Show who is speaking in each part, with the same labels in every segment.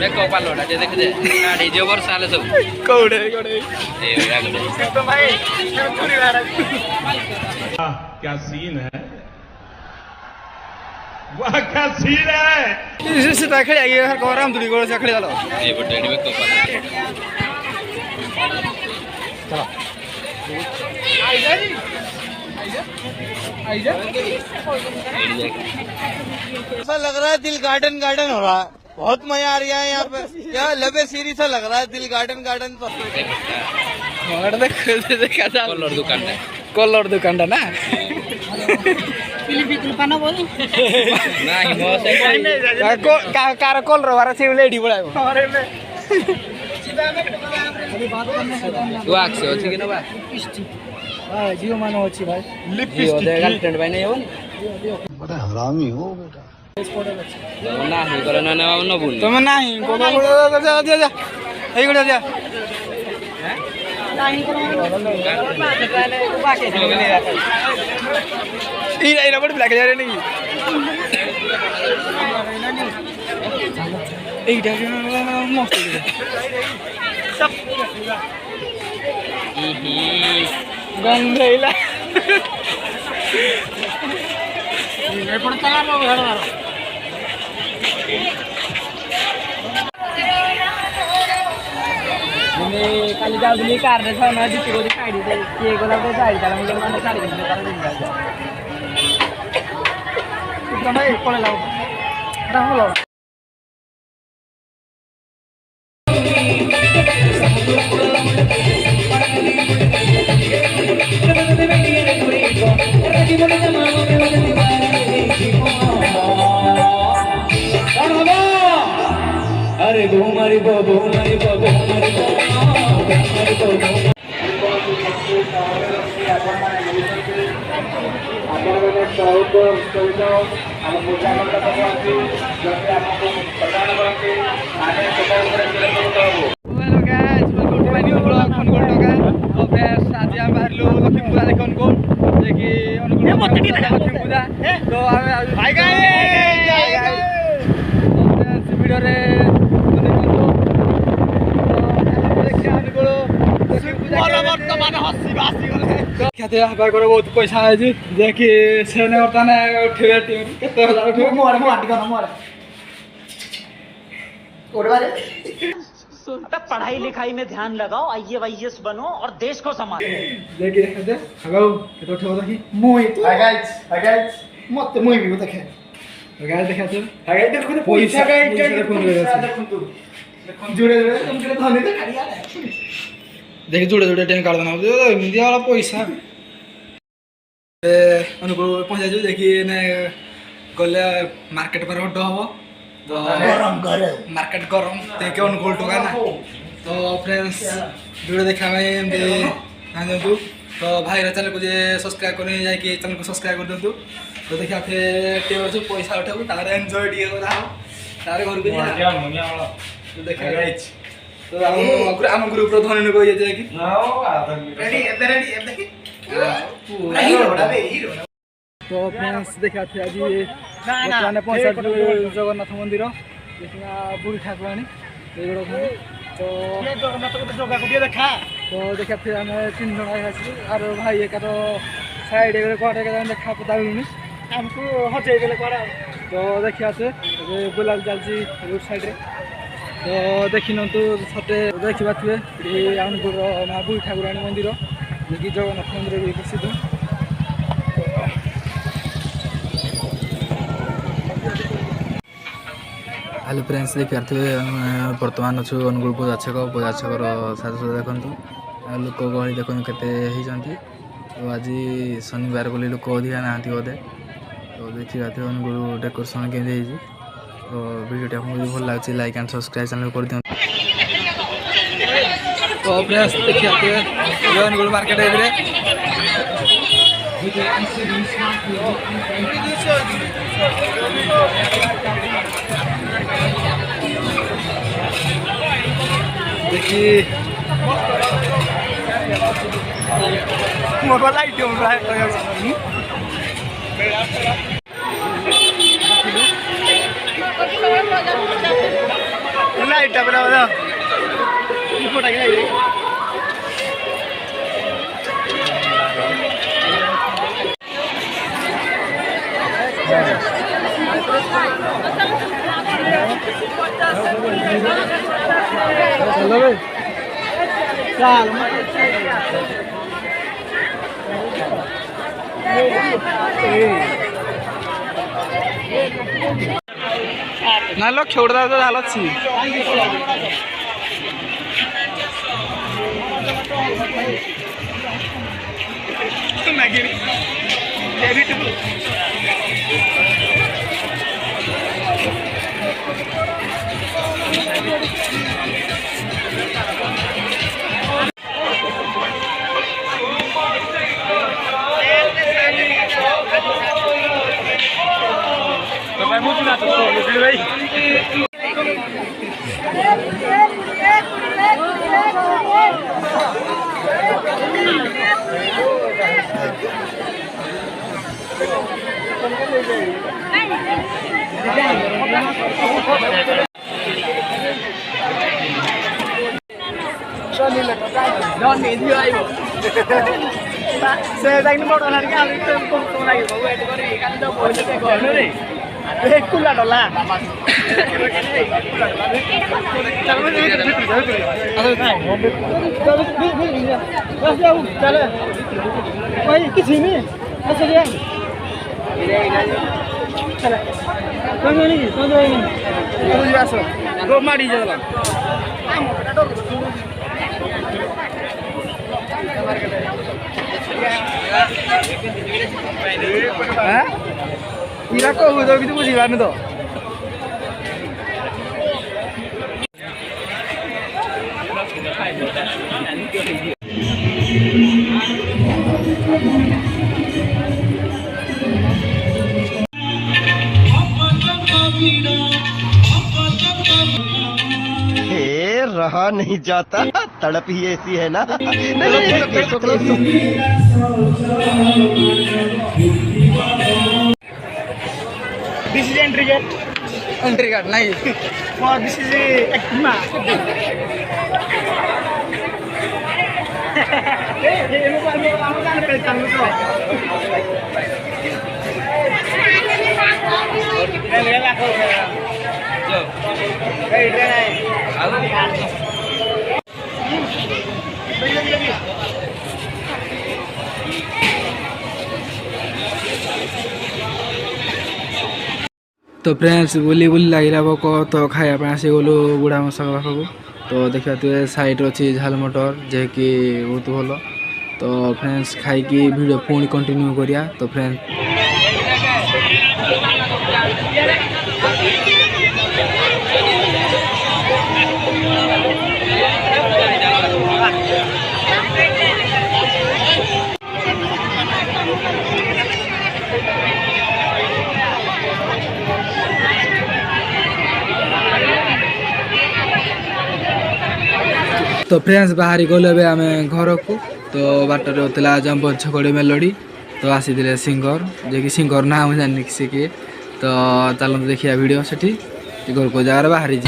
Speaker 1: देखो पालोड़ा जे देख दे गाड़ी जो वर्षा आले सब
Speaker 2: कोड़े कोड़े
Speaker 1: ए रागड़े
Speaker 2: तो भाई चोरी वाला
Speaker 3: क्या सीन है वाह क्या सीन है
Speaker 2: इसे खड़े आइए हर गौराम दूरी गोल से खड़े वाला
Speaker 1: ए बटेड़ी में को पाला
Speaker 2: चलो आइजा ऐसा लग रहा है दिल गार्डन गार्डन हो रहा है बहुत मजा आ रहा है यहाँ पे यहाँ लबे सीरी सा लग रहा है दिल गार्डन गार्डन तो कलर दुकान ना कार कॉल रहा से लेडी बढ़ाए
Speaker 1: तू आक्से अछि कि न बा
Speaker 2: जियो मानो अच्छी भाई
Speaker 1: जियो दे गर्लफ्रेंड भाई नहीं हो
Speaker 4: बड़ा हरामी हो बेटा
Speaker 1: ना ही करे ना न बोल
Speaker 2: तुम नहीं बोलो जा जा जा এই গুলো যা এই রবট ব্ল্যাক যারে নাকি এইটা মস্ত সব গন্ধইলা এরপর চালাবো ঘর মারো কালি যাওনি কার রে না দিতে করে সাইড দে কে গোলা তো সাইড তারা মনে মানে সাইড দিতে তারা দিন যাও তোমরা এই কোলে লাও এটা হলো
Speaker 5: अरे घूमरी बो घूमरी बो घूमरी बो घूमरी बो
Speaker 2: बहुत पैसा है जी देखी से उठे
Speaker 6: पढ़ाई लिखाई में ध्यान लगाओ IAS बनो और देश को संभालो
Speaker 2: देखिए मत मुई भी देखे देखा पैसा जुड़े देखिए जुड़े जुड़े टेन काट देना इंडिया वाला पैसा अनुकूल पहुंचा जो देखिए गले मार्केट पर हट हम तो मार्केट गरम देखे अनुकूल टका ना तो फ्रेंड्स जुड़े देखा दिंतु तो भाई चैनल को जे सब्सक्राइब कर चैनल को सब्सक्राइब कर दिंतु तो देखा फिर पैसा उठाऊ तार एंजॉय टे तार घर को देखा तो आम ग्रुप धनी लोग ये कि तो फ्रेंड्स देखा थे आज पहुंचा जगन्नाथ मंदिर देखा बुढ़ी ठाकुराणी तो देखा थे आम 3 जन आर भाई एक साइड कड़े देखा पता मिलूनी आमको हजे कड़े तो देखा से बुला चलती रोड साइड तो देखी नु सते देखा थे आनपुर माँ बुढ़ी ठाकुराणी मंदिर कि जगन्नाथ मंदिर भी प्रसिद्ध हेलो फ्रेंड्स देखी बर्तमान अच्छु अनुगुल पूजा छकर साजसजा देखु लोक गहली देखु केते तो आज शनिवार बोली लोक अधिका ना बोधे तो देखा थे अनुगुल डेकोरेशन केमी तो वीडियो आपको भल लगे लाइक एंड सब्सक्राइब चैनल कर दिखाँ तो फ्रेंड्स देखिए अनुगुल मार्केट ଆଜି ମୋର ଲାଇଟ୍ ପ୍ରାୟ କହିବାକୁ ଲାଇଟ୍ଟା ପୁରା नाही लोक खेळता तर झालाच कुला डला କିଛି ନି ଆସ ମାଡ଼ି ଯାଉଥିଲା ଇରା କହୁଛ କିଛି ବୁଝିପାରୁନି ତ
Speaker 7: रहा नहीं जाता तड़प ही ऐसी है ना
Speaker 2: This is entry gate. Entry gate, nice. Oh, this is Ekma. तो फ्रेंड्स बुली बुली लगे भोक तो खायापे आसीगलु बुढ़ा मशा पाखक तो देखा तुए साइड अच्छी झाल मटर जे कि बहुत भल तो फ्रेंड्स खाई वीडियो पुणी कंटिन्यू करिया तो फ्रेंड्स तो फ्रेंड्स बाहरी गलु ए आम घर को तो बाटर होता जम्पर छकड़ी मेलोडी तो आसी सिंगर जे कि सिंगर ना मुझे जानी किसी किए तो चलते देखिए वीडियो से घर को जगार बाहरी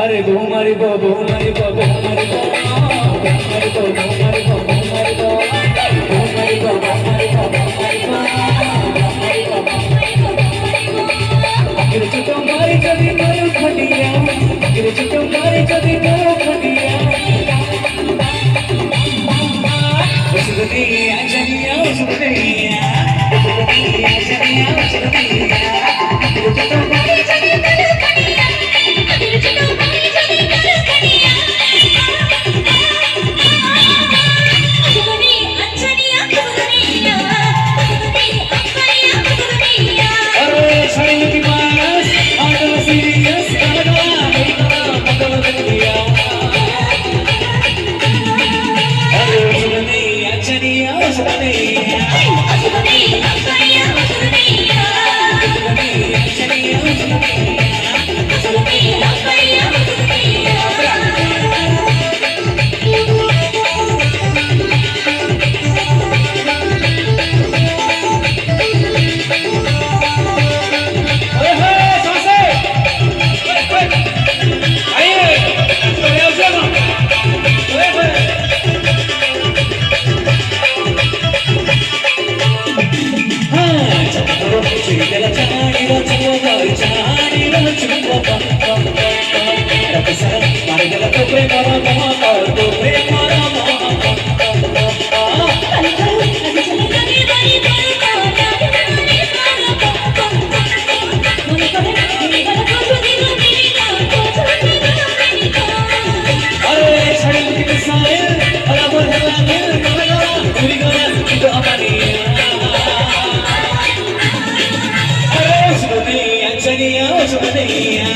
Speaker 5: अरे घूमरी बो घूमरी बो घूमरी बो घूमरी बो घूमरी बो घूमरी बो घूमरी बो घूमरी बो घूमरी बो तो मारी कभी मारू खटिया लगिया